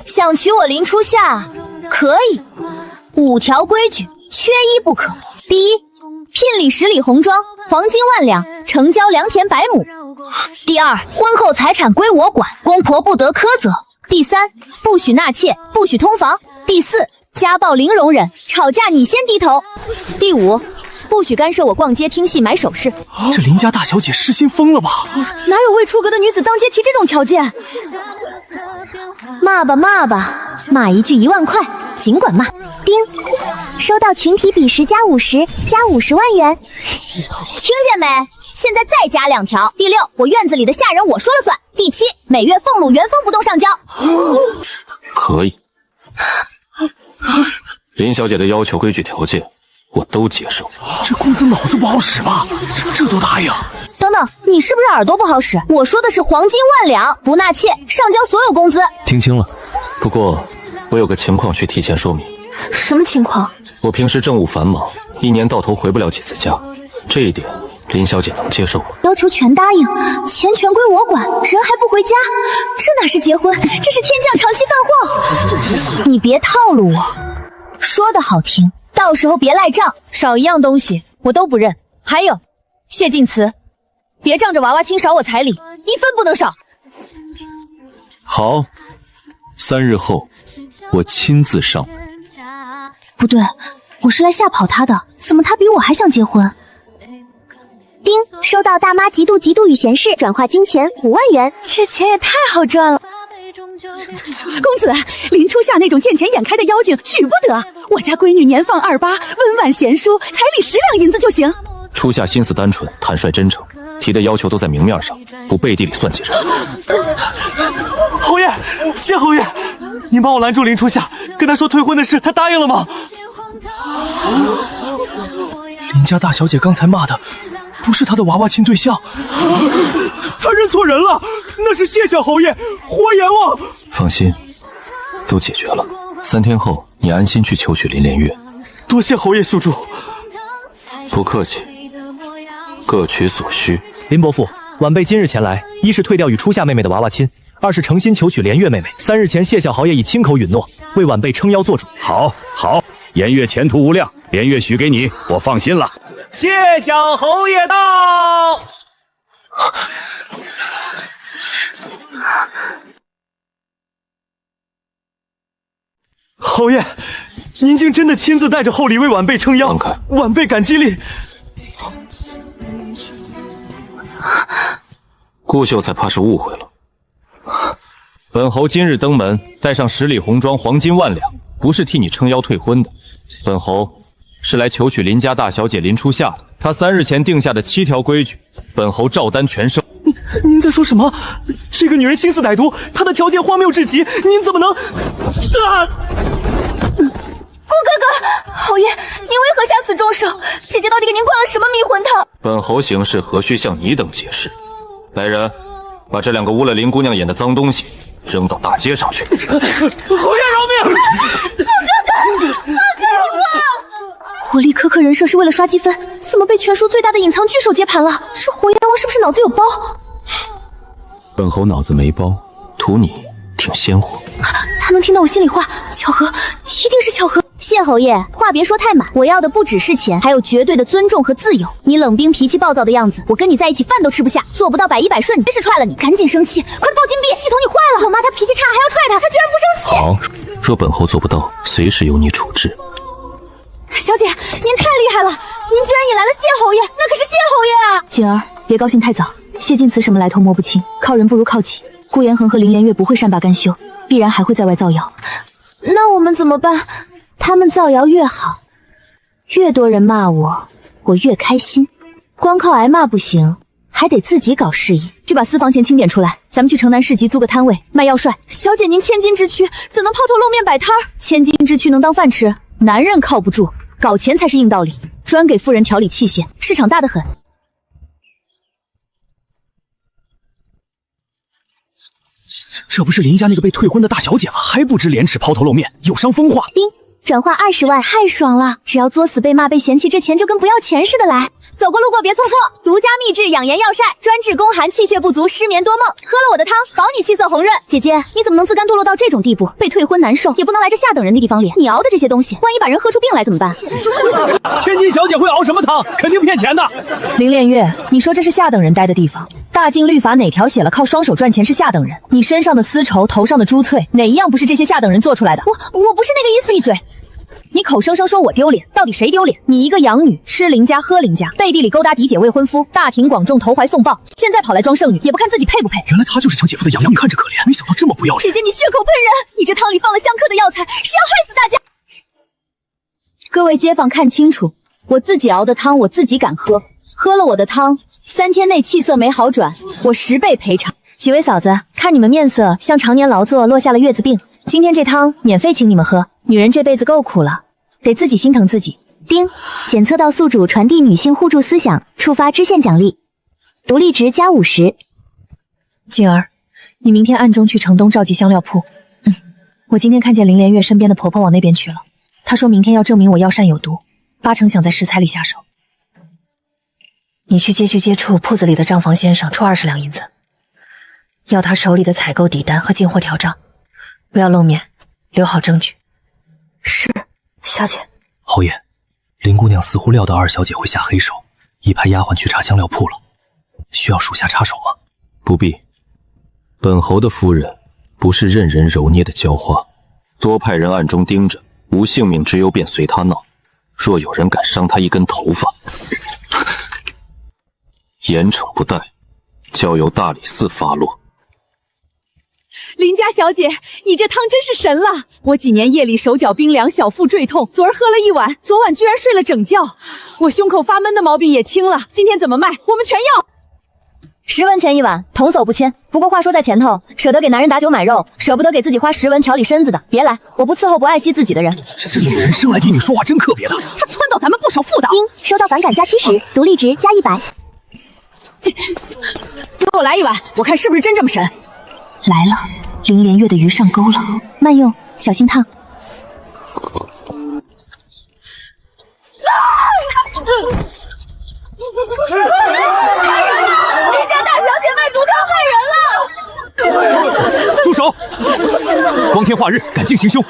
想娶我林初夏，可以。5条规矩，缺一不可。第一，聘礼10里红妆，黄金万两，成交良田100亩。第二，婚后财产归我管，公婆不得苛责。第三，不许纳妾，不许通房。第四，家暴零容忍，吵架你先低头。第五，不许干涉我逛街听戏买首饰。这林家大小姐失心疯了吧？哪有未出阁的女子当街提这种条件？骂吧骂吧，骂一句1万块，尽管骂。丁，收到群体比10加50加50万元。听见没？现在再加2条。第6，我院子里的下人我说了算。第7，每月俸禄原封不动上交。可以。林小姐的要求、规矩、条件，我都接受。这公子脑子不好使吧？这都答应？等等，你是不是耳朵不好使？我说的是黄金万两，不纳妾，上交所有工资。听清了。不过，我有个情况需提前说明。什么情况？我平时政务繁忙，1年到头回不了几次家，这一点林小姐能接受吗？要求全答应，钱全归我管，人还不回家，这哪是结婚，这是天降长期犯祸。你别套路我，说的好听，到时候别赖账，少一样东西我都不认。还有，谢晋祠，别仗着娃娃亲少我彩礼，1分不能少。好，3日后我亲自上。不对，我是来吓跑他的，怎么他比我还想结婚？丁，收到大妈极度与闲事转化金钱5万元，这钱也太好赚了。公子，林初夏那种见钱眼开的妖精娶不得，我家闺女年放28，温婉贤淑，彩礼10两银子就行。初夏心思单纯，坦率真诚，提的要求都在明面上，不背地里算计人。侯爷，谢侯爷，您帮我拦住林初夏，跟他说退婚的事，他答应了吗？林家大小姐刚才骂的不是他的娃娃亲对象，他认错人了，那是谢小侯爷，活阎王。放心，都解决了。3天后你安心去求娶林连月。多谢侯爷恕住。不客气，各取所需。林伯父，晚辈今日前来，一是退掉与初夏妹妹的娃娃亲，2是诚心求娶连月妹妹。3日前谢小豪爷已亲口允诺，为晚辈撑腰做主。好，颜月前途无量，连月许给你，我放心了。谢小侯爷到。侯爷，您竟真的亲自带着厚礼为晚辈撑腰，晚辈感激力。顾秀才怕是误会了。本侯今日登门，带上10里红妆，黄金1万两，不是替你撑腰退婚的。本侯是来求娶林家大小姐林初夏的。她3日前定下的7条规矩，本侯照单全收。您在说什么？这个女人心思歹毒，她的条件荒谬至极，您怎么能……顾哥哥，侯爷，您为何下此重手？姐姐到底给您灌了什么迷魂汤？本侯行事何须向你等解释？来人，把这2个污了林姑娘眼的脏东西扔到大街上去！侯爷饶命！顾哥哥，我立科科人设是为了刷积分，怎么被全书最大的隐藏巨手接盘了？这火焰王是不是脑子有包？本侯脑子没包，图你挺鲜活。他能听到我心里话，巧合，一定是巧合。谢侯爷，话别说太满，我要的不只是钱，还有绝对的尊重和自由。你冷冰脾气暴躁的样子，我跟你在一起饭都吃不下，做不到100依100顺，真是踹了你！赶紧生气，快抱金币！系统你坏了！我妈她脾气差，还要踹她，她居然不生气。好，若本侯做不到，随时由你处置。小姐，您太厉害了，您居然引来了谢侯爷，那可是谢侯爷啊！锦儿，别高兴太早，谢晋祠什么来头摸不清，靠人不如靠己。顾延恒和林连月不会善罢甘休，必然还会在外造谣。那我们怎么办？他们造谣越好，越多人骂我，我越开心。光靠挨骂不行，还得自己搞事业。去把私房钱清点出来，咱们去城南市集租个摊位卖药帅。小姐您千金之躯，怎能抛头露面摆摊儿？千金之躯能当饭吃，男人靠不住，搞钱才是硬道理。专给妇人调理器械，市场大得很。这不是林家那个被退婚的大小姐吗？还不知廉耻，抛头露面，有伤风化。丁，转化20万，太爽了！只要作死被骂被嫌弃，这钱就跟不要钱似的来。走过路过别错过，独家秘制养颜药膳，专治宫寒气血不足、失眠多梦。喝了我的汤，保你气色红润。姐姐，你怎么能自甘堕落到这种地步？被退婚难受，也不能来这下等人的地方脸。你熬的这些东西，万一把人喝出病来怎么办？千金小姐会熬什么汤？肯定骗钱的。林连月，你说这是下等人待的地方？大晋律法哪条写了靠双手赚钱是下等人？你身上的丝绸，头上的珠翠，哪一样不是这些下等人做出来的？我不是那个意思。闭嘴！你口声声说我丢脸，到底谁丢脸？你一个养女，吃邻家喝邻家，背地里勾搭嫡姐未婚夫，大庭广众投怀送抱，现在跑来装剩女，也不看自己配不配？原来她就是抢姐夫的养女，看着可怜，没想到这么不要脸。姐姐，你血口喷人！你这汤里放了相克的药材，是要害死大家！各位街坊看清楚，我自己熬的汤，我自己敢喝，喝了我的汤，3天内气色没好转，我10倍赔偿。几位嫂子，看你们面色像常年劳作落下了月子病，今天这汤免费请你们喝。女人这辈子够苦了，得自己心疼自己。丁，检测到宿主传递女性互助思想，触发支线奖励，独立值加50。静儿，你明天暗中去城东召集香料铺。我今天看见林连月身边的婆婆往那边去了，她说明天要证明我药膳有毒，8成想在食材里下手。你去街区接触铺子里的账房先生，出20两银子，要他手里的采购底单和进货条账，不要露面，留好证据。是，小姐。侯爷，林姑娘似乎料到二小姐会下黑手，已派丫鬟去查香料铺了。需要属下插手吗？不必。本侯的夫人不是任人揉捏的娇花，多派人暗中盯着，无性命之忧便随她闹。若有人敢伤她一根头发，严惩不贷，交由大理寺发落。林家小姐，你这汤真是神了！我几年夜里手脚冰凉，小腹坠痛，昨儿喝了1碗，昨晚居然睡了整觉。我胸口发闷的毛病也轻了，今天怎么卖？我们全要。10文钱1碗，童叟不迁。不过话说在前头，舍得给男人打酒买肉，舍不得给自己花10文调理身子的，别来，我不伺候不爱惜自己的人。这女人生来听你说话真特别的。她撺掇咱们不守妇道。丁，收到反感加70，独立值加100。给我来1碗，我看是不是真这么神。来了，林连月的鱼上钩了，慢用，小心烫。林家大小姐卖毒汤害人了！住手！光天化日，敢竞行凶，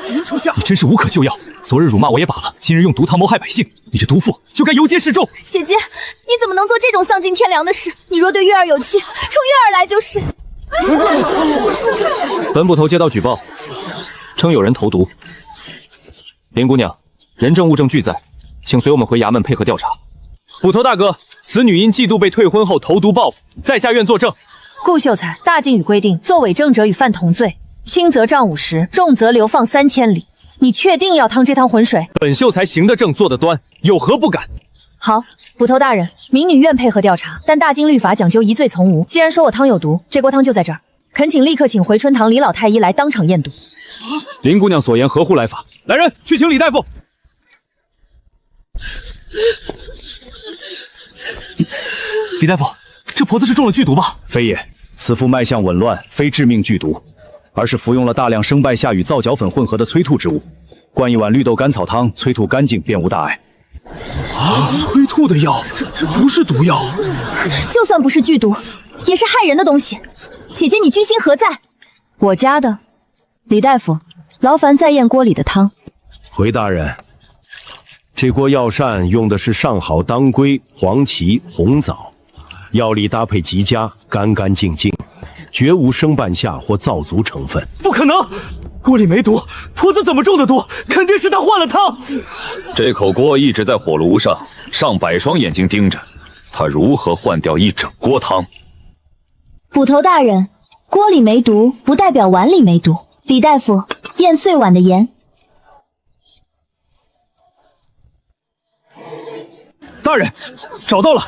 你真是无可救药。昨日辱骂我也罢了，今日用毒汤谋害百姓，你这毒妇就该游街示众。姐姐，你怎么能做这种丧尽天良的事？你若对月儿有气，冲月儿来就是。本捕头接到举报，称有人投毒。林姑娘，人证物证俱在，请随我们回衙门配合调查。捕头大哥，此女因嫉妒被退婚后投毒报复，在下愿作证。顾秀才，大禁语规定，作伪证者与犯同罪，轻则杖50，重则流放3000里。你确定要趟这趟浑水？本秀才行得正，坐得端，有何不敢？好，捕头大人，民女愿配合调查，但大京律法讲究疑罪从无。既然说我汤有毒，这锅汤就在这儿，恳请立刻请回春堂李老太医来当场验毒。林姑娘所言合乎来法，来人，去请李大夫。李大夫，这婆子是中了剧毒吧？非也，此妇脉象紊乱，非致命剧毒，而是服用了大量生败下与皂角粉混合的催吐之物。灌1碗绿豆甘草汤，催吐干净便无大碍。催吐的药，这不是毒药。就算不是剧毒，也是害人的东西。姐姐，你居心何在？我家的。李大夫，劳烦再验锅里的汤。回大人，这锅药膳用的是上好当归、黄芪、红枣，药力搭配极佳，干干净净，绝无生半夏或皂足成分。不可能，锅里没毒，婆子怎么中的毒？肯定是她换了汤。这口锅一直在火炉上，上百双眼睛盯着，她如何换掉一整锅汤？捕头大人，锅里没毒，不代表碗里没毒。李大夫，验碎碗的盐。大人，找到了，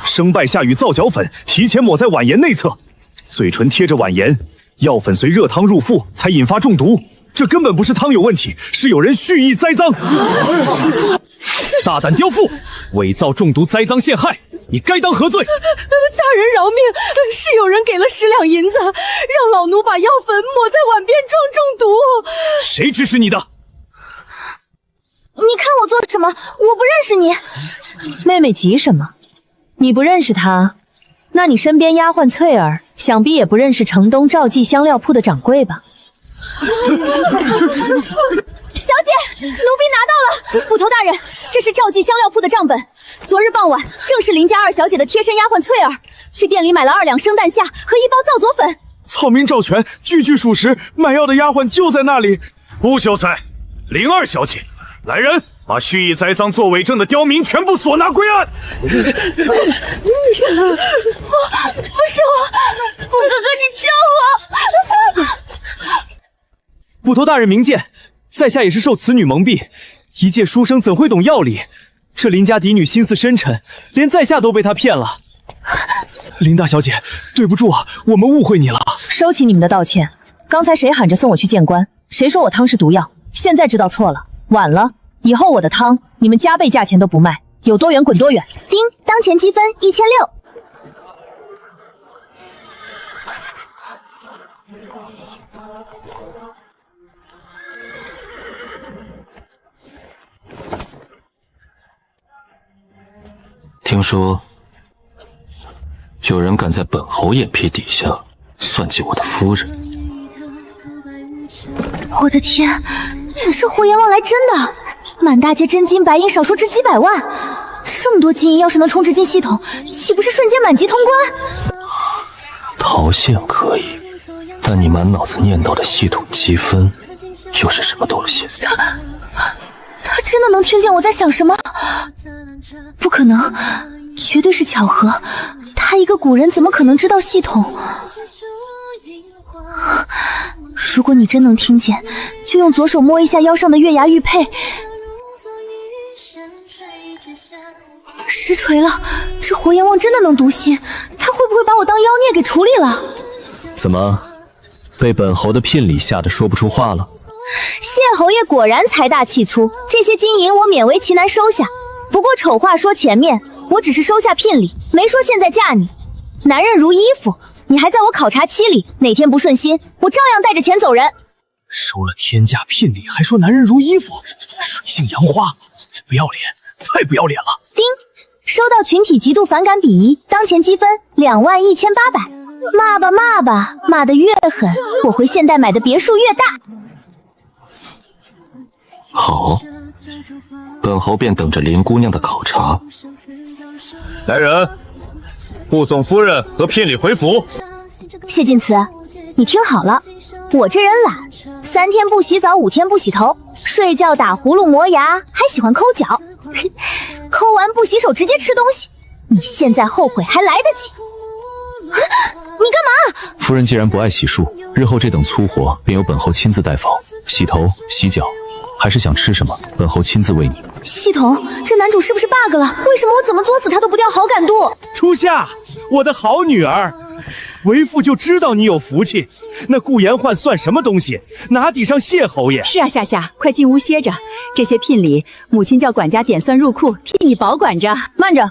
生败下与皂角粉提前抹在碗沿内侧，嘴唇贴着碗沿，药粉随热汤入腹，才引发中毒。这根本不是汤有问题，是有人蓄意栽赃。大胆刁妇，伪造中毒栽赃陷害，你该当何罪？大人饶命，是有人给了10两银子，让老奴把药粉抹在碗边装中毒。谁指使你的？你看我做什么？我不认识你。妹妹急什么？你不认识他，那你身边丫鬟翠儿想必也不认识城东赵记香料铺的掌柜吧？小姐，奴婢拿到了。捕头大人，这是赵记香料铺的账本。昨日傍晚，正是林家二小姐的贴身丫鬟翠儿去店里买了2两生蛋夏和1包皂佐粉。草民赵全，句句属实，买药的丫鬟就在那里。不秀才，林二小姐，来人，把蓄意栽赃做伪证的刁民全部索拿归案。不是我，顾哥哥，你救我！捕头大人明鉴，在下也是受此女蒙蔽，一介书生怎会懂药理？这林家嫡女心思深沉，连在下都被她骗了。林大小姐，对不住啊，我们误会你了。收起你们的道歉。刚才谁喊着送我去见官？谁说我汤是毒药？现在知道错了，晚了。以后我的汤，你们加倍价钱都不卖，有多远滚多远。丁，当前积分1600。听说有人敢在本侯眼皮底下算计我的夫人。我的天，这火阎王来真的！满大街真金白银，少说值几百万。这么多金银，要是能充值进系统，岂不是瞬间满级通关？桃县可以，但你满脑子念叨的系统积分又是什么东西？他真的能听见我在想什么？不可能，绝对是巧合。他一个古人怎么可能知道系统？如果你真能听见，就用左手摸一下腰上的月牙玉佩。实锤了，这火阎王真的能读心，他会不会把我当妖孽给处理了？怎么，被本侯的聘礼吓得说不出话了？谢侯爷果然财大气粗，这些金银我勉为其难收下。不过丑话说前面，我只是收下聘礼，没说现在嫁你。男人如衣服，你还在我考察期里，哪天不顺心，我照样带着钱走人。收了天价聘礼，还说男人如衣服，水性杨花，不要脸，太不要脸了！丁，收到群体极度反感鄙夷，当前积分21800。骂吧骂吧，骂得越狠，我回现代买的别墅越大。好，本侯便等着林姑娘的考察。来人，护送夫人和聘礼回府。谢晋祠，你听好了，我这人懒，3天不洗澡，5天不洗头，睡觉打呼噜磨牙，还喜欢抠脚，抠完不洗手直接吃东西。你现在后悔还来得及。你干嘛？夫人既然不爱洗漱，日后这等粗活便由本侯亲自代劳，洗头、洗脚，还是想吃什么，本侯亲自喂你。系统，这男主是不是 bug 了？为什么我怎么作死他都不掉好感度？初夏，我的好女儿，为父就知道你有福气。那顾延焕算什么东西？哪抵上谢侯爷？是啊，夏夏，快进屋歇着。这些聘礼，母亲叫管家点算入库，替你保管着。慢着，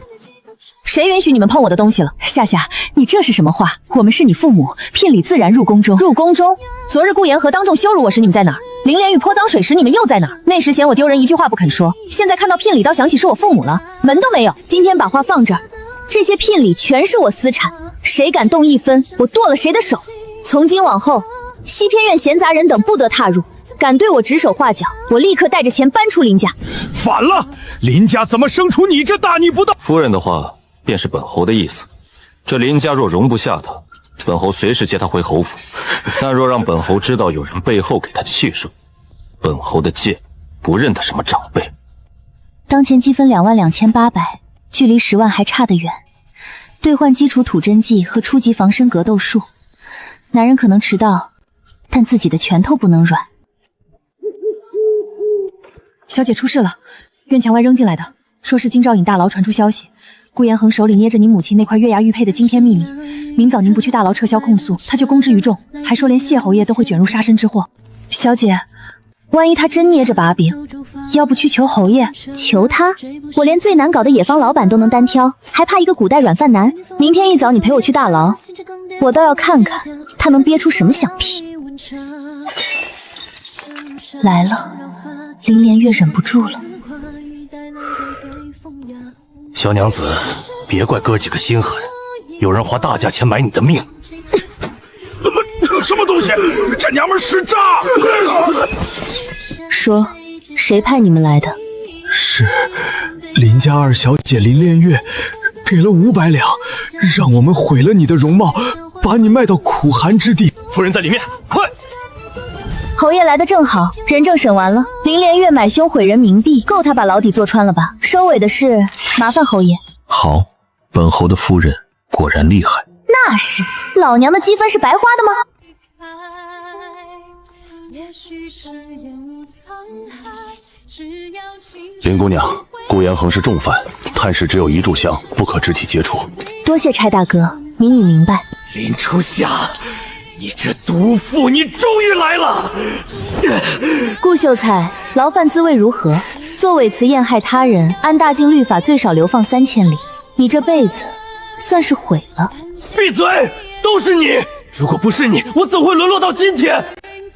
谁允许你们碰我的东西了？夏夏，你这是什么话？我们是你父母，聘礼自然入宫中。入宫中？昨日顾延和当众羞辱我时，你们在哪儿？林莲玉泼脏水时，你们又在哪儿？那时嫌我丢人，一句话不肯说。现在看到聘礼，倒想起是我父母了，门都没有。今天把话放这儿，这些聘礼全是我私产，谁敢动1分，我剁了谁的手。从今往后，西偏院闲杂人等不得踏入，敢对我指手画脚，我立刻带着钱搬出林家。反了，林家怎么生出你这大逆不道？夫人的话便是本侯的意思。这林家若容不下他，本侯随时接他回侯府。但若让本侯知道有人背后给他气受，本侯的剑不认得什么长辈。当前积分22800，距离10万还差得远。兑换基础土真剂和初级防身格斗术。男人可能迟到，但自己的拳头不能软。小姐出事了，院墙外扔进来的，说是京兆尹大牢传出消息，顾延衡手里捏着您母亲那块月牙玉佩的惊天秘密。明早您不去大牢撤销控诉，他就公之于众，还说连谢侯爷都会卷入杀身之祸。小姐，万一他真捏着把柄，要不去求侯爷？求他？我连最难搞的野方老板都能单挑，还怕一个古代软饭男？明天一早你陪我去大牢，我倒要看看他能憋出什么响屁。来了，林莲月忍不住了。小娘子，别怪哥几个心狠，有人花大价钱买你的命。什么东西？这娘们使诈！说，谁派你们来的？是林家二小姐林莲月给了500两，让我们毁了你的容貌，把你卖到苦寒之地。夫人在里面，快！侯爷来的正好，人证审完了，林莲月买凶毁人冥币，够他把牢底坐穿了吧？收尾的事麻烦侯爷。好，本侯的夫人果然厉害。那是，老娘的积分是白花的吗？林姑娘，顾延恒是重犯，探视只有1炷香，不可肢体接触。多谢差大哥，民女明白。林初夏，你这毒妇，你终于来了！顾秀才，牢饭滋味如何？做伪词陷害他人，按大境律法最少流放3000里。你这辈子算是毁了。闭嘴！都是你！如果不是你，我怎会沦落到今天？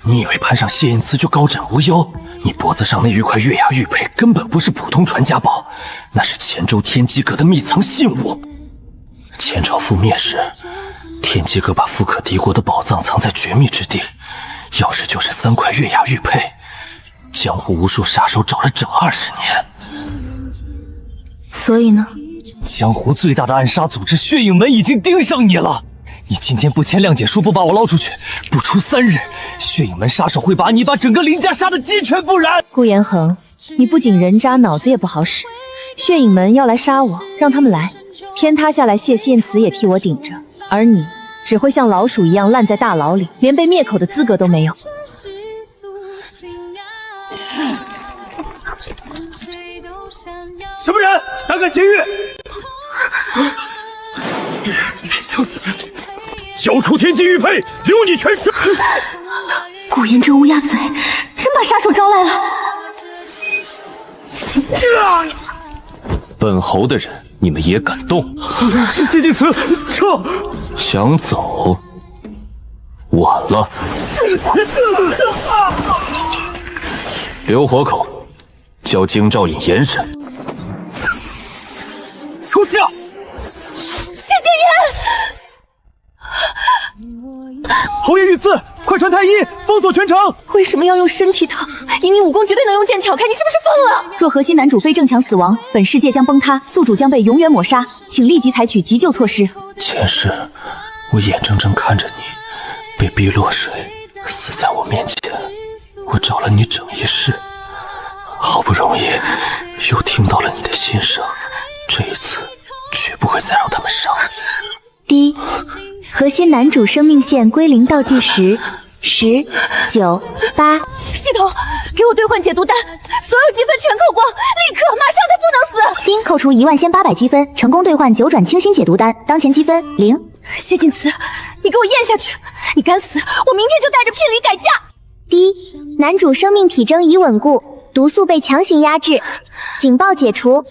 你以为攀上谢印慈就高枕无忧？你脖子上那玉块月牙玉佩根本不是普通传家宝，那是黔州天机阁的秘藏信物。前朝覆灭时，天机阁把富可敌国的宝藏藏在绝密之地，钥匙就是3块月牙玉佩。江湖无数杀手找了整20年。所以呢？江湖最大的暗杀组织血影门已经盯上你了。你今天不签谅解书，不把我捞出去，不出3日，血影门杀手会把整个林家杀得鸡犬不染。顾延恒，你不仅人渣，脑子也不好使。血影门要来杀我，让他们来，天塌下来谢信慈也替我顶着，而你只会像老鼠一样烂在大牢里，连被灭口的资格都没有。什么人胆敢劫狱？交出天机玉佩，留你全尸！顾延这乌鸦嘴，真把杀手招来了。本侯的人，你们也敢动？谢晋慈，撤！想走，晚了。留活口，交京兆尹严审。出下！谢剑言。侯爷御赐，快传太医，封锁全城。为什么要用身体疼？以你武功绝对能用剑挑开，你是不是疯了？若核心男主非正强死亡，本世界将崩塌，宿主将被永远抹杀，请立即采取急救措施。前世，我眼睁睁看着你被逼落水，死在我面前，我找了你整一世，好不容易又听到了你的心声，这一次绝不会再让他们伤滴，核心男主生命线归零倒计时，10、9、8。系统，给我兑换解毒丹，所有积分全扣光，立刻，马上他不能死。丁扣除11800积分，成功兑换9转清新解毒丹，当前积分0。谢晋慈，你给我咽下去！你敢死，我明天就带着聘礼改嫁。滴，男主生命体征已稳固，毒素被强行压制，警报解除。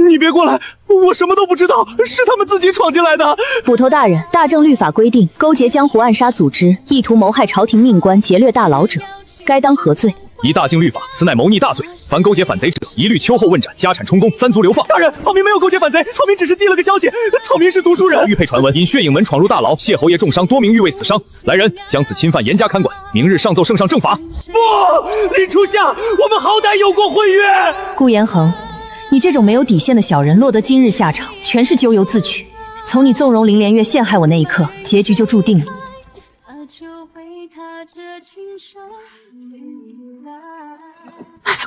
你别过来，我什么都不知道，是他们自己闯进来的。捕头大人，大正律法规定，勾结江湖暗杀组织，意图谋害朝廷命官、劫掠大牢者，该当何罪？依大境律法，此乃谋逆大罪，凡勾结反贼者，一律秋后问斩，家产充公，3族流放。大人，草民没有勾结反贼，草民只是递了个消息。草民是读书人。玉佩传闻，因血影门闯入大牢，谢侯爷重伤，多名狱卫死伤。来人，将此侵犯严加看管，明日上奏圣上正法。不，林初夏，我们好歹有过婚约。顾延恒，你这种没有底线的小人，落得今日下场，全是咎由自取。从你纵容林莲月陷害我那一刻，结局就注定了。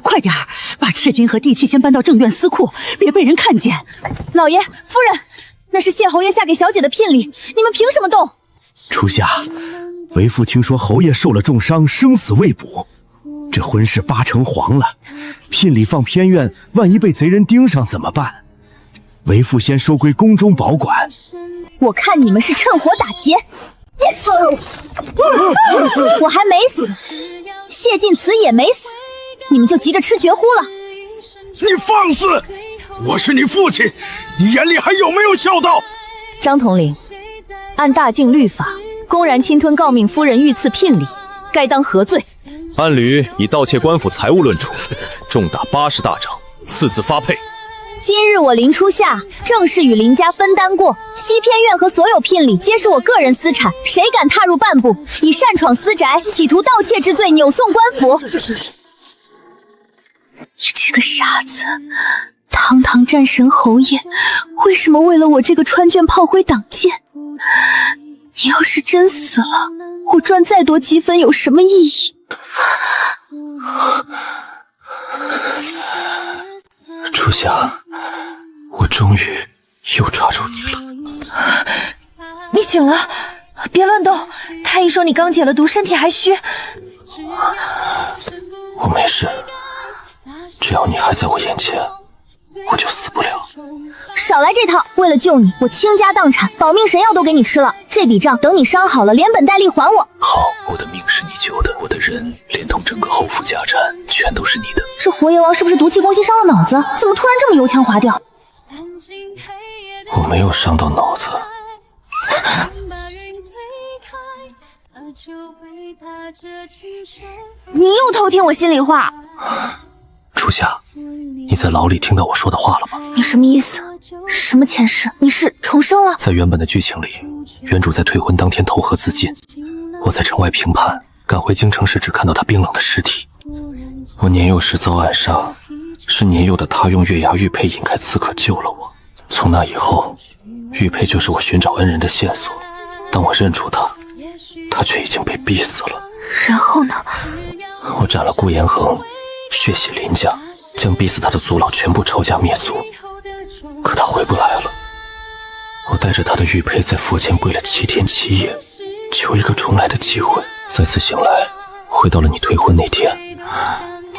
快点儿，把赤金和地契先搬到正院司库，别被人看见。老爷，夫人，那是谢侯爷下给小姐的聘礼，你们凭什么动？初夏，为父听说侯爷受了重伤，生死未卜，这婚事8成黄了。聘礼放偏院，万一被贼人盯上怎么办？为父先收归宫中保管。我看你们是趁火打劫。我还没死，谢晋慈也没死，你们就急着吃绝乎了？你放肆！我是你父亲，你眼里还有没有孝道？张统领，按大境律法，公然侵吞诰命夫人御赐聘礼，该当何罪？按律以盗窃官府财物论处，重打80大掌，4字发配。今日我林初夏正式与林家分担过，西偏院和所有聘礼皆是我个人私产，谁敢踏入半步，以擅闯私宅、企图盗窃之罪扭送官府。你这个傻子，堂堂战神侯爷，为什么为了我这个川卷炮灰挡箭？你要是真死了，我赚再多积分有什么意义？初夏，我终于又抓住你了。你醒了，别乱动。太医说你刚解了毒，身体还虚。我没事，只要你还在我眼前，我就死不了。少来这套！为了救你，我倾家荡产，保命神药都给你吃了。这笔账等你伤好了，连本带利还我。好，我的命是你救的，我的人连同整个后府家产全都是你的。这活阎王是不是毒气攻心伤了脑子？怎么突然这么油腔滑调？我没有伤到脑子。你又偷听我心里话。初夏，你在牢里听到我说的话了吗？你什么意思？什么前世？你是重生了？在原本的剧情里，原主在退婚当天投河自尽，我在城外评判，赶回京城时只看到她冰冷的尸体。我年幼时遭暗杀，是年幼的她用月牙玉佩引开刺客救了我。从那以后，玉佩就是我寻找恩人的线索。当我认出她，她却已经被逼死了。然后呢？我斩了顾延恒，血洗林家，将逼死他的族老全部抄家灭族。可他回不来了。我带着他的玉佩在佛前跪了7天7夜，求一个重来的机会。再次醒来，回到了你退婚那天，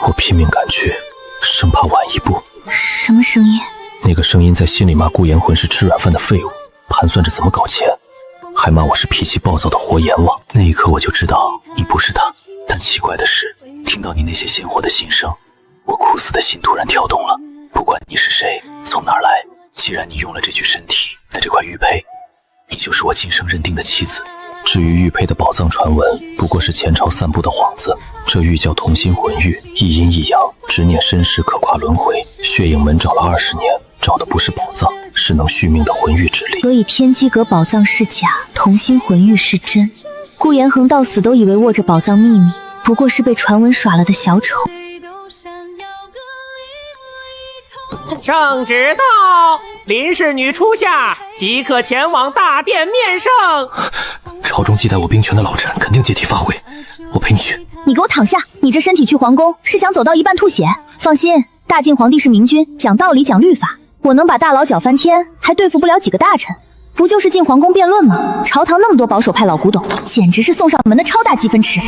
我拼命赶去，生怕晚一步。什么声音？那个声音在心里骂顾延魂是吃软饭的废物，盘算着怎么搞钱，还骂我是脾气暴躁的活阎王。那一刻我就知道你不是他。但奇怪的是，听到你那些鲜活的心声，我枯死的心突然跳动了。不管你是谁，从哪儿来，既然你用了这具身体，那这块玉佩，你就是我今生认定的妻子。至于玉佩的宝藏传闻，不过是前朝散布的幌子。这玉叫同心魂玉，一阴一阳，执念身世可跨轮回。血影门找了20年，找的不是宝藏，是能续命的魂玉之力。所以天机阁宝藏是假，同心魂玉是真。顾延恒到死都以为握着宝藏秘密，不过是被传闻耍了的小丑。圣旨到，林氏女初夏即刻前往大殿面圣。朝中记载我兵权的老臣肯定借题发挥，我陪你去。你给我躺下！你这身体去皇宫是想走到一半吐血？放心，大晋皇帝是明君，讲道理讲律法，我能把大佬搅翻天，还对付不了几个大臣。不就是进皇宫辩论吗？朝堂那么多保守派老古董，简直是送上门的超大积分池。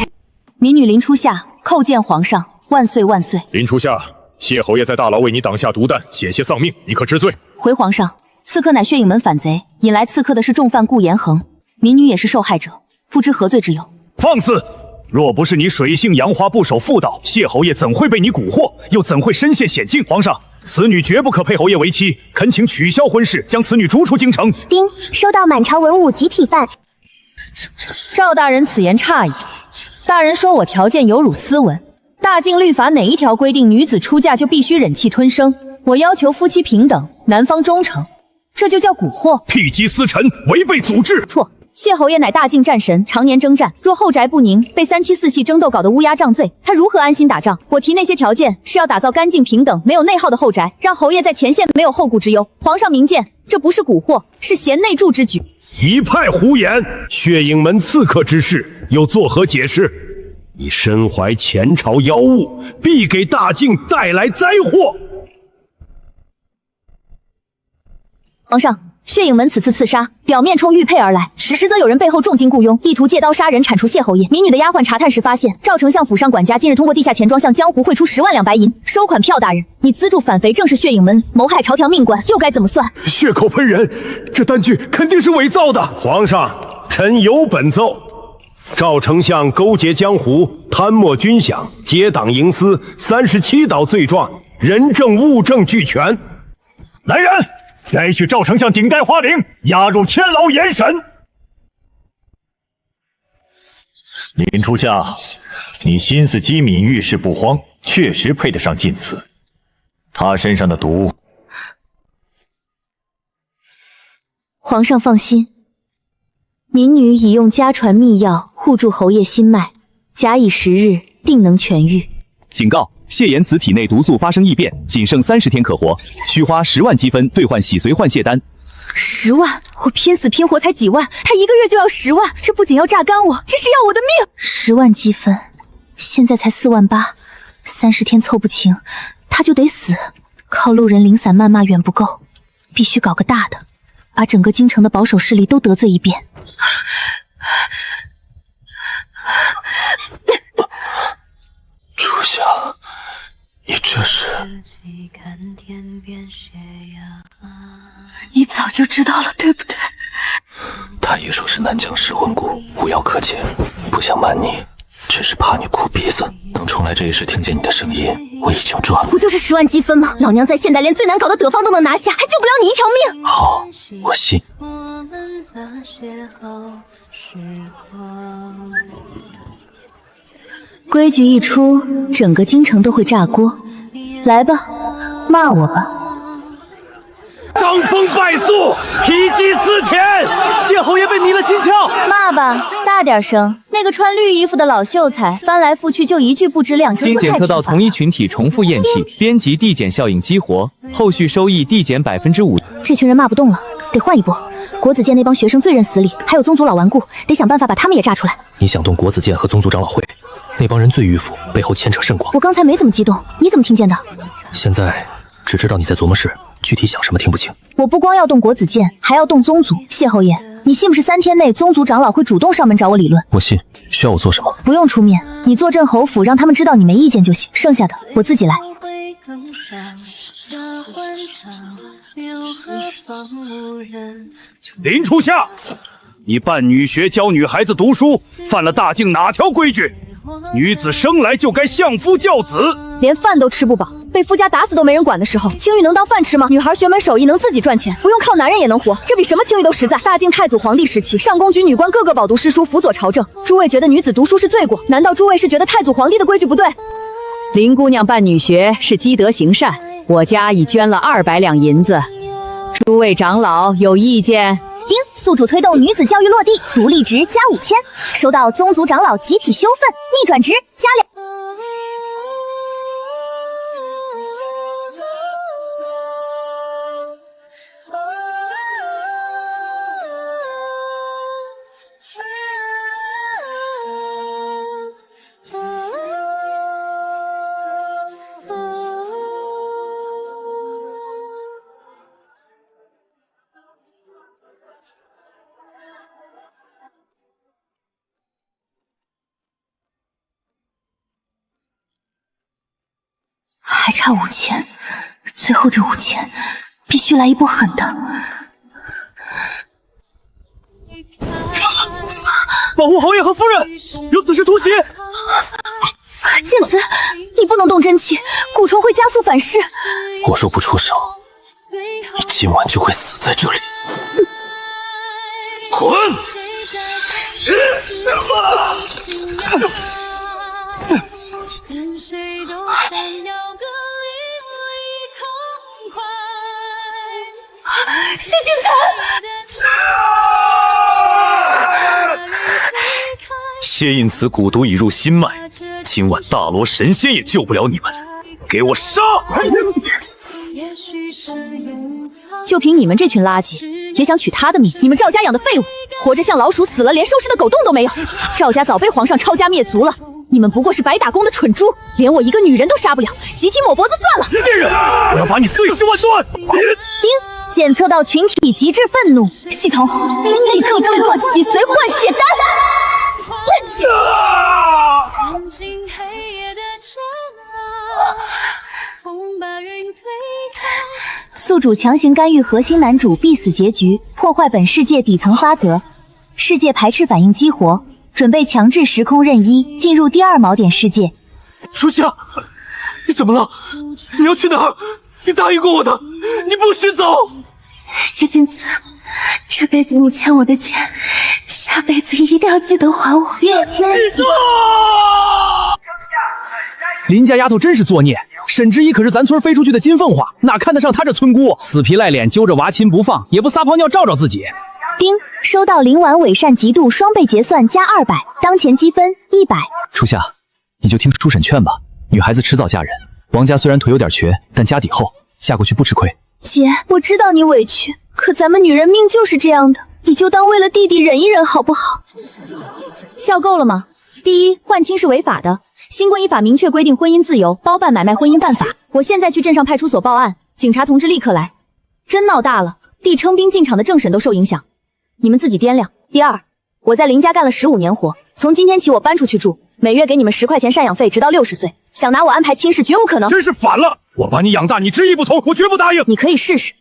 民女林初夏叩见皇上，万岁万岁！林初夏，谢侯爷在大牢为你挡下毒弹，险些丧命，你可知罪？回皇上，刺客乃血影门反贼，引来刺客的是重犯顾延恒，民女也是受害者，不知何罪之有。放肆！若不是你水性杨花，不守妇道，谢侯爷怎会被你蛊惑，又怎会身陷险境？皇上，此女绝不可配侯爷为妻，恳请取消婚事，将此女逐出京城。丁，收到满朝文武集体办。赵大人此言差矣，大人说我条件有辱斯文。大晋律法哪一条规定女子出嫁就必须忍气吞声？我要求夫妻平等，男方忠诚，这就叫蛊惑？辟极私臣，违背祖制。错。谢侯爷乃大晋战神，常年征战，若后宅不宁，被3妻4妾争斗搞得乌鸦瘴罪，他如何安心打仗？我提那些条件是要打造干净平等、没有内耗的后宅，让侯爷在前线没有后顾之忧。皇上明鉴，这不是蛊惑，是贤内助之举。一派胡言！血影门刺客之事又作何解释？你身怀前朝妖物，必给大晋带来灾祸。皇上，血影门此次刺杀，表面冲玉佩而来，实则有人背后重金雇佣，意图借刀杀人，铲除谢侯爷。民女的丫鬟查探时发现，赵丞相府上管家今日通过地下钱庄向江湖汇出10万两白银收款票。大人，你资助反贼正是血影门，谋害朝廷命官，又该怎么算？血口喷人，这单据肯定是伪造的。皇上，臣有本奏。赵丞相勾结江湖，贪墨军饷，结党营私，37道罪状，人证物证俱全。来人！摘去赵丞相顶戴花翎，押入天牢严审。林初夏，你心思机敏，遇事不慌，确实配得上晋祠。他身上的毒，皇上放心，民女已用家传秘药护住侯爷心脉，假以时日，定能痊愈。警告：谢言子体内毒素发生异变，仅剩30天可活，需花10万积分兑换洗髓换血丹。10万，我拼死拼活才几万，他1个月就要10万，这不仅要榨干我，这是要我的命！10万积分，现在才4万8，30天凑不齐，他就得死。靠路人零散谩骂远不够，必须搞个大的，把整个京城的保守势力都得罪一遍。初夏，你这是？你早就知道了，对不对？太医说是南疆失魂谷，无药可解，不想瞒你，只是怕你哭鼻子。等重来这一世听见你的声音，我已经赚了。不就是10万积分吗？老娘在现代连最难搞的得方都能拿下，还救不了你一条命。好，我信。规矩一出，整个京城都会炸锅。来吧，骂我吧。伤风败俗，否极思甜。谢侯爷被迷了心窍。骂吧，大点声。那个穿绿衣服的老秀才，翻来覆去就一句不知两清。经检测到同一群体重复验气，编辑递减效应激活，后续收益递减5%。这群人骂不动了，得换一波。国子监那帮学生最认死理，还有宗族老顽固，得想办法把他们也炸出来。你想动国子监和宗族长老会，那帮人最迂腐，背后牵扯甚广。我刚才没怎么激动，你怎么听见的？现在只知道你在琢磨事，具体想什么听不清。我不光要动国子监，还要动宗族。谢侯爷，你信不信3天内宗族长老会主动上门找我理论？我信。需要我做什么？不用出面，你坐镇侯府，让他们知道你没意见就行，剩下的我自己来。林初夏，你办女学教女孩子读书，犯了大境哪条规矩？女子生来就该相夫教子，连饭都吃不饱，被夫家打死都没人管的时候，青玉能当饭吃吗？女孩学门手艺能自己赚钱，不用靠男人也能活，这比什么青玉都实在。大晋太祖皇帝时期，上宫举女官个个饱读诗书，辅佐朝政。诸位觉得女子读书是罪过，难道诸位是觉得太祖皇帝的规矩不对？林姑娘办女学是积德行善，我家已捐了200两银子，诸位长老有意见？丁，宿主推动女子教育落地，独立值加5000，收到宗族长老集体修愤，逆转值加2。还差5000，最后这5000必须来一波狠的。保护侯爷和夫人，有此事突袭！剑慈，你不能动真气，蛊虫会加速反噬。我若不出手，你今晚就会死在这里。滚！谢金岑，谢印此蛊毒已入心脉，今晚大罗神仙也救不了你们，给我杀！就凭你们这群垃圾，也想取他的命？你们赵家养的废物，活着像老鼠，死了连收尸的狗洞都没有。赵家早被皇上抄家灭族了，你们不过是白打工的蠢猪，连我一个女人都杀不了，集体抹脖子算了。贱人，我要把你碎尸万段！丁，检测到群体极致愤怒，系统立刻兑换洗髓换血丹。宿主强行干预核心男主必死结局，破坏本世界底层法则，世界排斥反应激活，准备强制时空任意进入第2锚点世界。初夏，你怎么了？你要去哪儿？你答应过我的，你不许走！谢金子，这辈子你欠我的钱，下辈子一定要记得还我。月天林家丫头真是作孽，沈之一可是咱村飞出去的金凤凰，哪看得上她这村姑？死皮赖脸揪着娃亲不放，也不撒泡尿照照自己。丁，收到零完伪善极度双倍结算加200，当前积分100。初夏，你就听初审劝吧，女孩子迟早嫁人。王家虽然腿有点瘸，但家底厚，嫁过去不吃亏。姐，我知道你委屈，可咱们女人命就是这样的，你就当为了弟弟忍一忍好不好？笑够了吗？第一，换亲是违法的。新婚姻法明确规定婚姻自由，包办买卖婚姻犯法。我现在去镇上派出所报案，警察同志立刻来。真闹大了，弟称兵进场的政审都受影响，你们自己掂量。第二，我在林家干了15年活，从今天起我搬出去住，每月给你们10块钱赡养费，直到60岁。想拿我安排亲事绝无可能。真是反了！我把你养大，你执意不从，我绝不答应。你可以试试。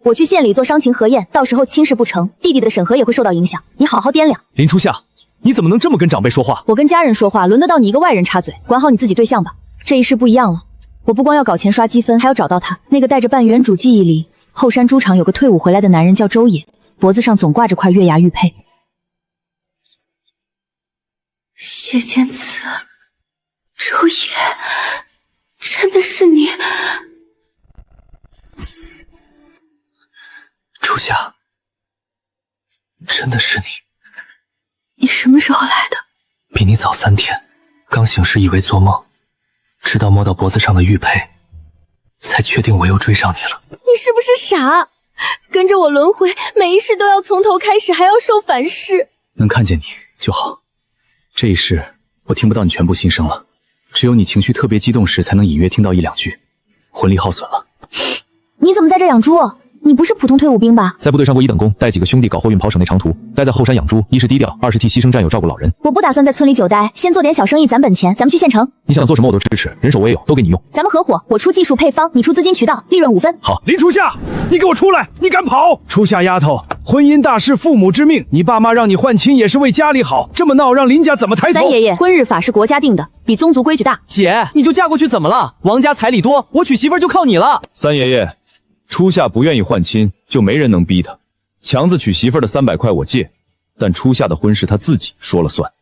我去县里做伤情核验，到时候亲事不成，弟弟的审核也会受到影响，你好好掂量。林初夏，你怎么能这么跟长辈说话？我跟家人说话，轮得到你一个外人插嘴？管好你自己对象吧。这一世不一样了，我不光要搞钱刷积分，还要找到他。那个带着半原主记忆里，后山猪场有个退伍回来的男人叫周野，脖子上总挂着块月牙玉佩。谢剑慈，周野，真的是你？初夏，真的是你。你什么时候来的？比你早3天，刚醒时以为做梦，直到摸到脖子上的玉佩，才确定我又追上你了。你是不是傻？跟着我轮回，每一世都要从头开始，还要受反噬。能看见你就好。这一世我听不到你全部心声了，只有你情绪特别激动时才能隐约听到1、2句，魂力耗损了。你怎么在这养猪？你不是普通退伍兵吧？在部队上过1等功，带几个兄弟搞货运跑省内长途，待在后山养猪，一是低调，二是替牺牲战友照顾老人。我不打算在村里久待，先做点小生意攒本钱，咱们去县城。你想做什么我都支持，人手我也有，都给你用。咱们合伙，我出技术配方，你出资金渠道，利润5分。好。林初夏，你给我出来！你敢跑？初夏丫头，婚姻大事父母之命，你爸妈让你换亲也是为家里好，这么闹让林家怎么抬头？三爷爷，婚日法是国家定的，比宗族规矩大。姐，你就嫁过去怎么了？王家彩礼多，我娶媳妇就靠你了。三爷爷，初夏不愿意换亲，就没人能逼他。强子娶媳妇的300块我借，但初夏的婚事他自己说了算。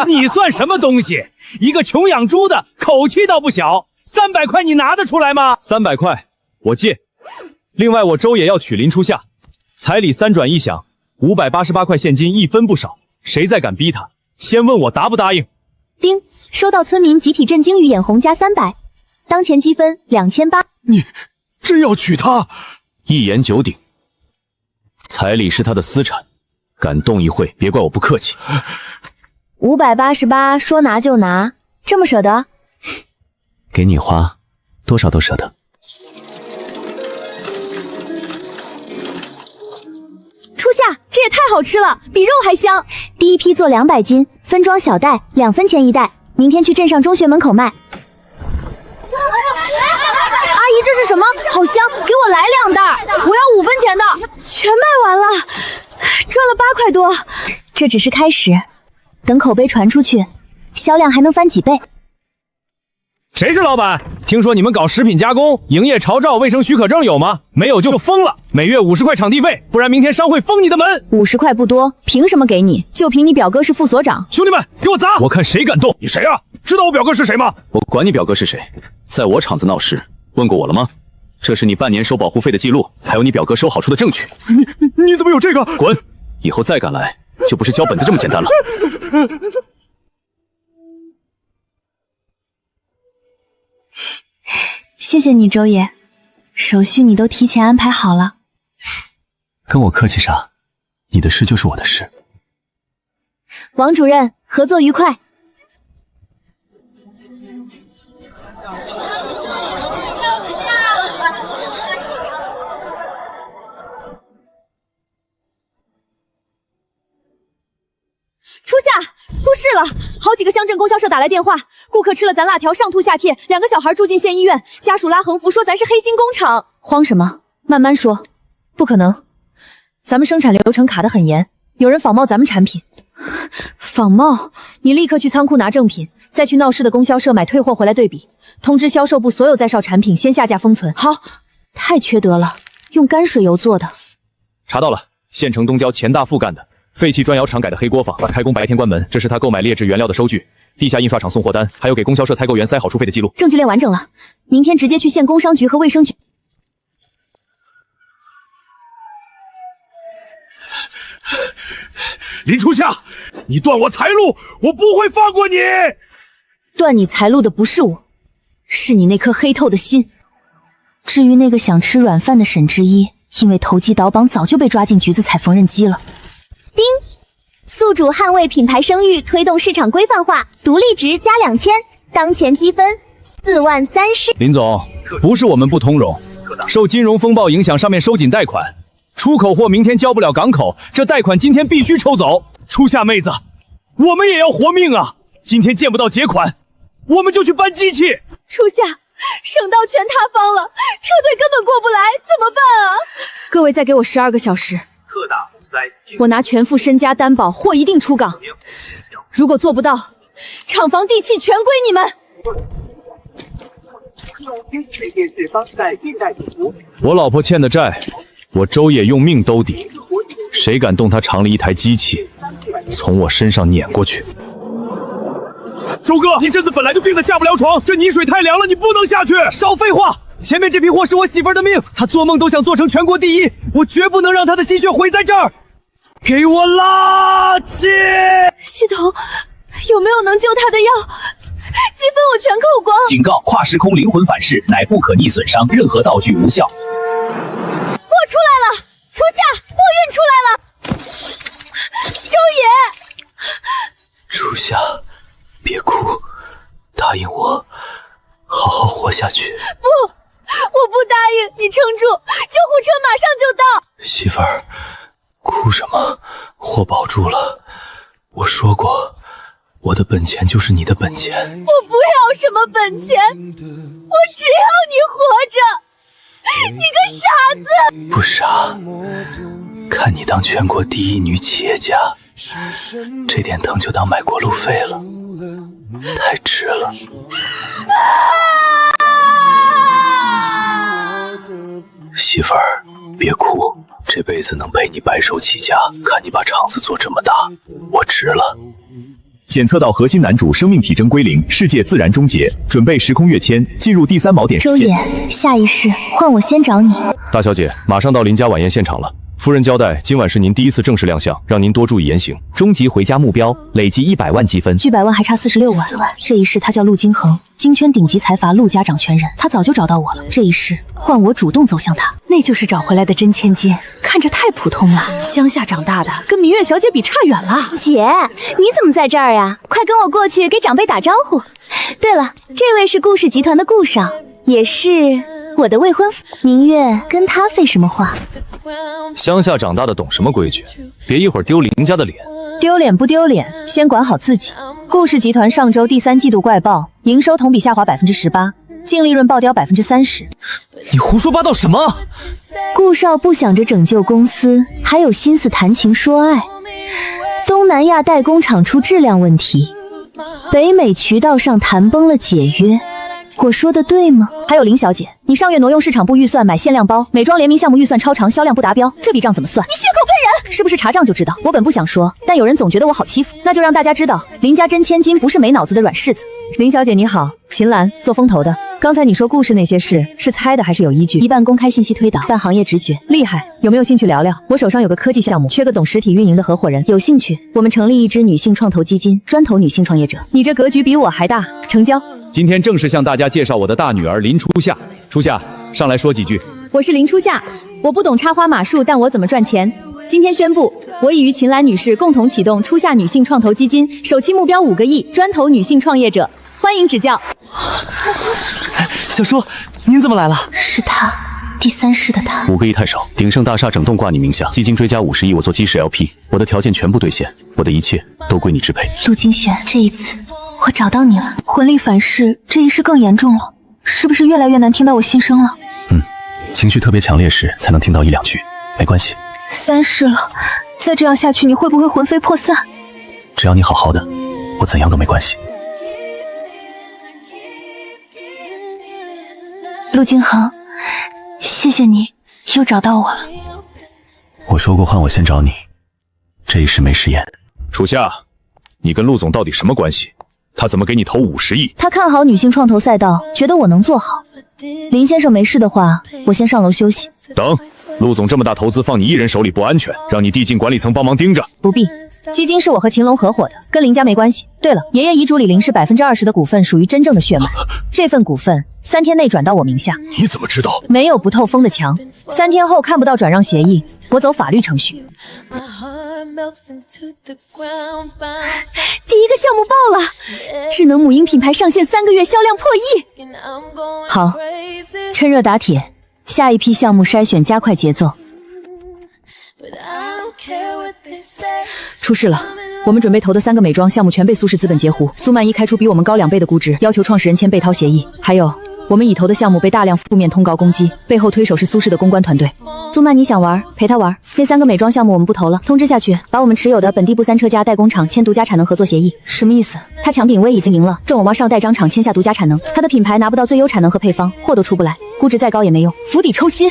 你算什么东西？一个穷养猪的，口气倒不小。300块你拿得出来吗？300块我借。另外我周也要娶林初夏，彩礼3转1响，588块现金1分不少。谁再敢逼他，先问我答不答应。丁，收到村民集体震惊与眼红加300，当前积分2800。你真要娶她？一言九鼎，彩礼是他的私产，敢动一回，别怪我不客气。588，说拿就拿，这么舍得？给你花，多少都舍得。初夏，这也太好吃了，比肉还香。第一批做200斤，分装小袋，2分钱一袋，明天去镇上中学门口卖。阿姨，这是什么？好香，给我来2袋，我要5分钱的。全卖完了，赚了8块多。这只是开始，等口碑传出去，销量还能翻几倍。谁是老板？听说你们搞食品加工，营业潮照、卫生许可证有吗？没有就封了，每月50块场地费，不然明天商会封你的门。50块不多，凭什么给你？就凭你表哥是副所长。兄弟们，给我砸！我看谁敢动！你谁啊？知道我表哥是谁吗？我管你表哥是谁，在我厂子闹事，问过我了吗？这是你半年收保护费的记录，还有你表哥收好处的证据。你怎么有这个？滚！以后再敢来，就不是交本子这么简单了。谢谢你，周爷，手续你都提前安排好了。跟我客气啥？你的事就是我的事。王主任，合作愉快。初夏，出事了！好几个乡镇供销社打来电话，顾客吃了咱辣条上吐下泻，2个小孩住进县医院，家属拉横幅说咱是黑心工厂。慌什么？慢慢说。不可能，咱们生产流程卡得很严，有人仿冒咱们产品。仿冒？你立刻去仓库拿正品，再去闹事的供销社买退货回来对比，通知销售部所有在售产品先下架封存。好，太缺德了，用泔水油做的。查到了，县城东郊钱大富干的。废弃砖窑厂改的黑锅坊，开工白天关门，这是他购买劣质原料的收据。地下印刷厂送货单，还有给供销社采购员塞好书费的记录。证据链完整了，明天直接去县工商局和卫生局。林初夏，你断我财路，我不会放过你！断你财路的不是我，是你那颗黑透的心。至于那个想吃软饭的沈之一，因为投机倒绑，早就被抓进局子踩缝纫机了。丁，宿主捍卫品牌声誉，推动市场规范化，独立值加2000，当前积分43000。林总，不是我们不通融，受金融风暴影响，上面收紧贷款，出口货明天交不了港口，这贷款今天必须抽走。初夏妹子，我们也要活命啊！今天见不到结款，我们就去搬机器。初夏，省道全塌方了，车队根本过不来，怎么办啊？各位再给我12个小时，我拿全副身家担保，货一定出港。如果做不到，厂房地契全归你们。我老婆欠的债，我周也用命兜底。谁敢动她厂里一台机器，从我身上碾过去。周哥，你这次本来就病得下不了床，这泥水太凉了，你不能下去。少废话，前面这批货是我媳妇儿的命，她做梦都想做成全国第一，我绝不能让她的心血毁在这儿。给我拉起！系统，有没有能救她的药？积分我全扣光。警告：跨时空灵魂反噬乃不可逆损伤，任何道具无效。货出来了，初夏，货运出来了。周爷，初夏，别哭，答应我，好好活下去。不，我不答应，你撑住，救护车马上就到。媳妇儿，哭什么？货保住了。我说过，我的本钱就是你的本钱。我不要什么本钱，我只要你活着。你个傻子！不傻，看你当全国第一女企业家，这点疼就当买过路费了，太值了。媳妇儿，别哭，这辈子能陪你白手起家，看你把厂子做这么大，我值了。检测到核心男主生命体征归零，世界自然终结，准备时空跃迁，进入第3锚点时间。周也，下一世换我先找你。大小姐，马上到林家晚宴现场了。夫人交代，今晚是您第一次正式亮相，让您多注意言行。终极回家目标累计100万积分，距100万还差46万。这一世他叫陆金恒，京圈顶级财阀陆家掌权人，他早就找到我了。这一世换我主动走向他，那就是找回来的真千金，看着太普通了。乡下长大的，跟明月小姐比差远了。姐，你怎么在这儿呀？快跟我过去给长辈打招呼。对了，这位是顾氏集团的顾少，也是我的未婚夫。明月跟他废什么话？乡下长大的懂什么规矩？别一会儿丢林家的脸。丢脸不丢脸，先管好自己。顾氏集团上周第3季度怪报，营收同比下滑18%，净利润暴掉30%。你胡说八道什么？顾少不想着拯救公司，还有心思谈情说爱。东南亚代工厂出质量问题，北美渠道上谈崩了解约。我说的对吗？还有林小姐，你上月挪用市场部预算买限量包，美妆联名项目预算超长，销量不达标，这笔账怎么算？你血口喷人！是不是查账就知道？我本不想说，但有人总觉得我好欺负，那就让大家知道，林家真千金不是没脑子的软柿子。林小姐你好，秦岚，做风投的。刚才你说故事那些事是猜的还是有依据？一半公开信息推导，半行业直觉，厉害。有没有兴趣聊聊？我手上有个科技项目，缺个懂实体运营的合伙人，有兴趣？我们成立一支女性创投基金，专投女性创业者。你这格局比我还大，成交。今天正式向大家介绍我的大女儿林初夏。初夏，上来说几句。我是林初夏，我不懂插花马术，但我怎么赚钱？今天宣布，我已与秦岚女士共同启动初夏女性创投基金，首期目标5个亿，专投女性创业者，欢迎指教。小叔，您怎么来了？是他，第3世的他。 5个亿太少，鼎盛大厦整栋挂你名下，基金追加50亿，我做基石 LP， 我的条件全部兑现，我的一切都归你支配。陆金璇，这一次我找到你了，魂力反噬，这一世更严重了，是不是越来越难听到我心声了？情绪特别强烈时才能听到1、2句，没关系。 3世了，再这样下去，你会不会魂飞魄散？只要你好好的，我怎样都没关系。陆金恒，谢谢你又找到我了。我说过换我先找你，这一世没食言。属下，你跟陆总到底什么关系？他怎么给你投50亿？他看好女性创投赛道，觉得我能做好。林先生没事的话，我先上楼休息。等，陆总这么大投资放你一人手里不安全，让你递进管理层帮忙盯着。不必，基金是我和秦龙合伙的，跟林家没关系。对了，爷爷遗嘱里林氏20%的股份属于真正的血脉，这份股份3天内转到我名下。你怎么知道？没有不透风的墙，3天后看不到转让协议，我走法律程序。第一个项目爆了，智能母婴品牌上线3个月销量破亿。好，趁热打铁，下一批项目筛选加快节奏。出事了，我们准备投的3个美妆项目全被苏氏资本截胡，苏曼一开出比我们高2倍的估值，要求创始人签被掏协议。还有，我们已投的项目被大量负面通告攻击，背后推手是苏氏的公关团队。苏曼你想玩，陪他玩。那3个美妆项目我们不投了，通知下去，把我们持有的本地不3车家代工厂签独家产能合作协议。什么意思？他强品威已经赢了，正我往上代章厂签下独家产能，他的品牌拿不到最优产能和配方，货都出不来，估值再高也没用，釜底抽薪。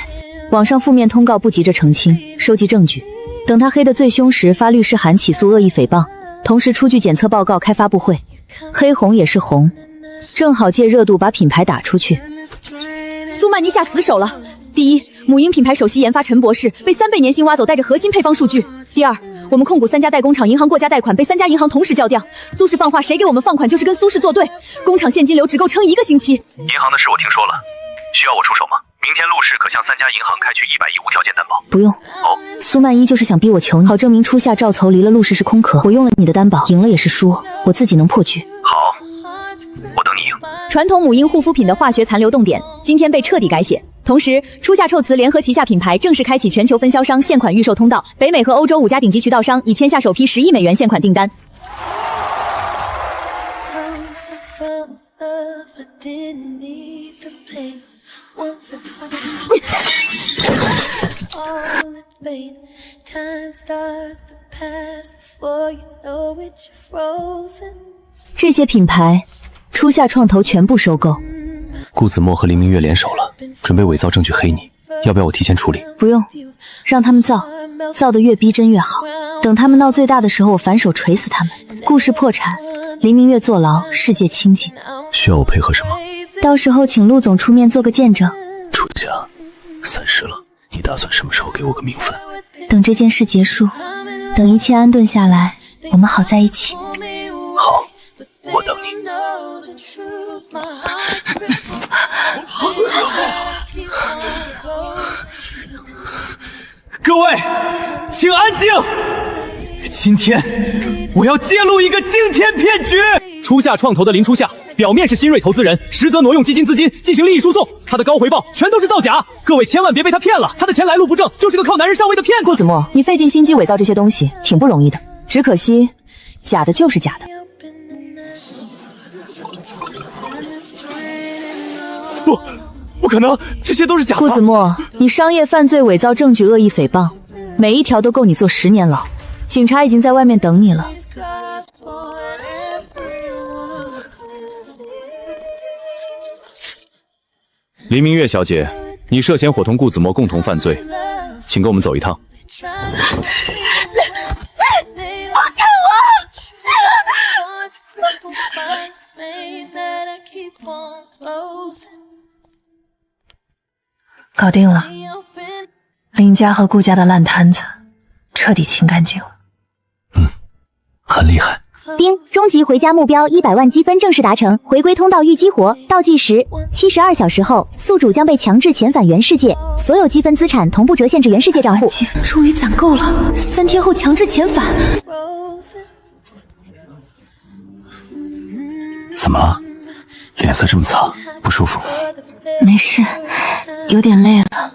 网上负面通告不急着澄清，收集证据，等他黑得最凶时发律师函起诉恶意诽谤，同时出具检测报告开发布会。黑红也是红，正好借热度把品牌打出去。苏曼妮下死手了。第一，母婴品牌首席研发陈博士被3倍年薪挖走，带着核心配方数据。第二，我们控股3家代工厂银行过家贷款被3家银行同时叫调，苏氏放话谁给我们放款就是跟苏氏作对，工厂现金流只够撑1个星期。银行的事我听说了，需要我出手吗？明天陆氏可向3家银行开取100亿无条件担保。不用。哦，苏曼一就是想逼我求你，好证明初夏赵凑离了陆氏是空壳。我用了你的担保，赢了也是输，我自己能破局。好，我等你赢。传统母婴护肤品的化学残留冻点今天被彻底改写，同时初夏臭瓷联合旗下品牌正式开启全球分销商现款预售通道，北美和欧洲5家顶级渠道商已签下首批10亿美元现款订单。这些品牌，初夏创投全部收购。顾子墨和林明月联手了，准备伪造证据黑你，要不要我提前处理？不用，让他们造，造得越逼真越好。等他们闹最大的时候，我反手锤死他们。顾氏破产，林明月坐牢，世界清净。需要我配合什么？到时候请陆总出面做个见证。初夏30了，你打算什么时候给我个名分？等这件事结束，等一切安顿下来，我们好在一起。好，我等你。各位，请安静。今天我要揭露一个惊天骗局。初夏创投的林初夏，表面是新锐投资人，实则挪用基金资金进行利益输送，他的高回报全都是造假。各位千万别被他骗了，他的钱来路不正，就是个靠男人上位的骗子。顾子墨，你费尽心机伪造这些东西，挺不容易的。只可惜，假的就是假的。不可能，这些都是假的。顾子墨，你商业犯罪、伪造证据、恶意诽谤，每一条都够你坐10年牢。警察已经在外面等你了。林明月小姐，你涉嫌伙同顾子墨共同犯罪，请跟我们走一趟。搞定了，林家和顾家的烂摊子彻底清干净了。很厉害。丁，终极回家目标100万积分正式达成，回归通道遇激活，倒计时72小时后，宿主将被强制遣返原世界，所有积分资产同步折现至原世界账户。积分终于攒够了，3天后强制遣返。怎么了？脸色这么苍，不舒服？没事，有点累了。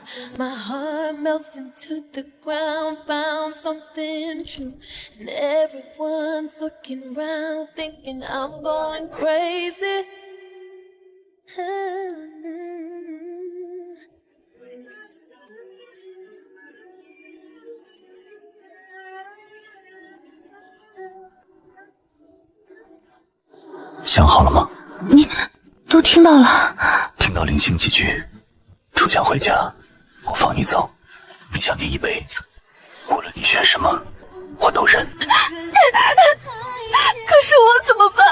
想好了吗？你都听到了？听到零星几句。初夏回家，我放你走，你想念一辈子，无论你选什么，我都认。可是我怎么办？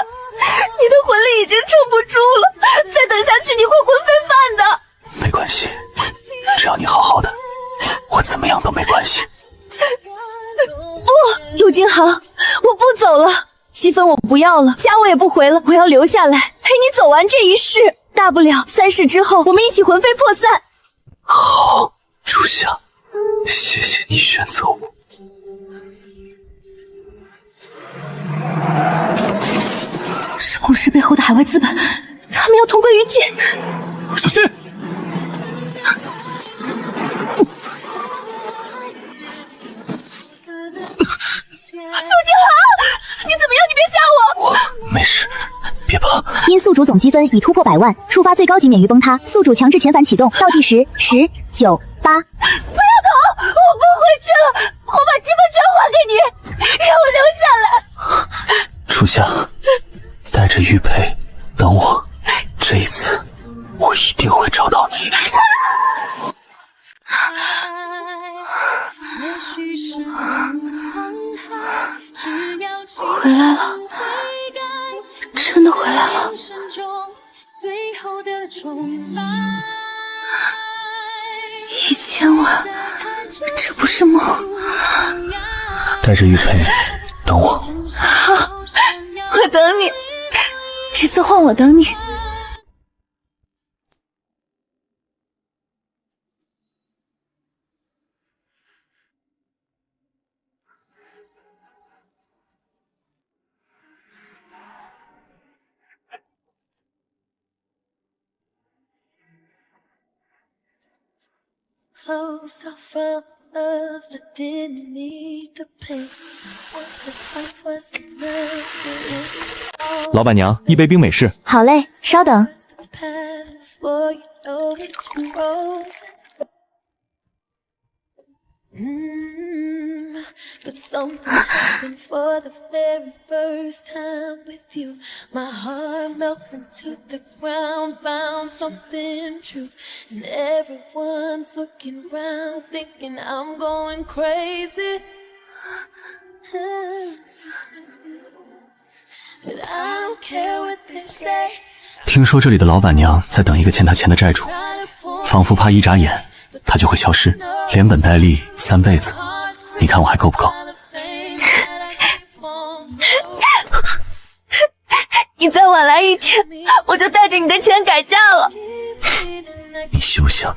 我不走了，积分我不要了，家我也不回了，我要留下来陪你走完这一世，大不了3世之后我们一起魂飞魄散。好，初夏，谢谢你选择我。是红石背后的海外资本，他们要同归于尽。小心！陆景航，你怎么样？你别吓我！我没事，别怕。因宿主总积分已突破100万，触发最高级免于崩塌，宿主强制遣返启动，倒计时10、9、8。不要走！我不回去了，我把积分全还给你，让我留下来。初夏，带着玉佩等我，这一次我一定会找到你。回来了，真的回来了。1000万，这不是梦。带着玉佩等我。好，我等你，这次换我等你。Closed off from love, I didn't need the pain. Once or twice was enough. 老板娘，一杯冰美式。好嘞，稍等。Past before you know it, you rose. But something happened for the very first time with you. My heart melts into the ground, found something true. And everyone's looking around, thinking I'm going crazy. But I don't care what they say. 听说这里的老板娘在等一个欠她钱的债主，仿佛怕一眨眼她就会消失，连本带利3辈子，你看我还够不够？你再晚来1天，我就带着你的钱改嫁了。你休想！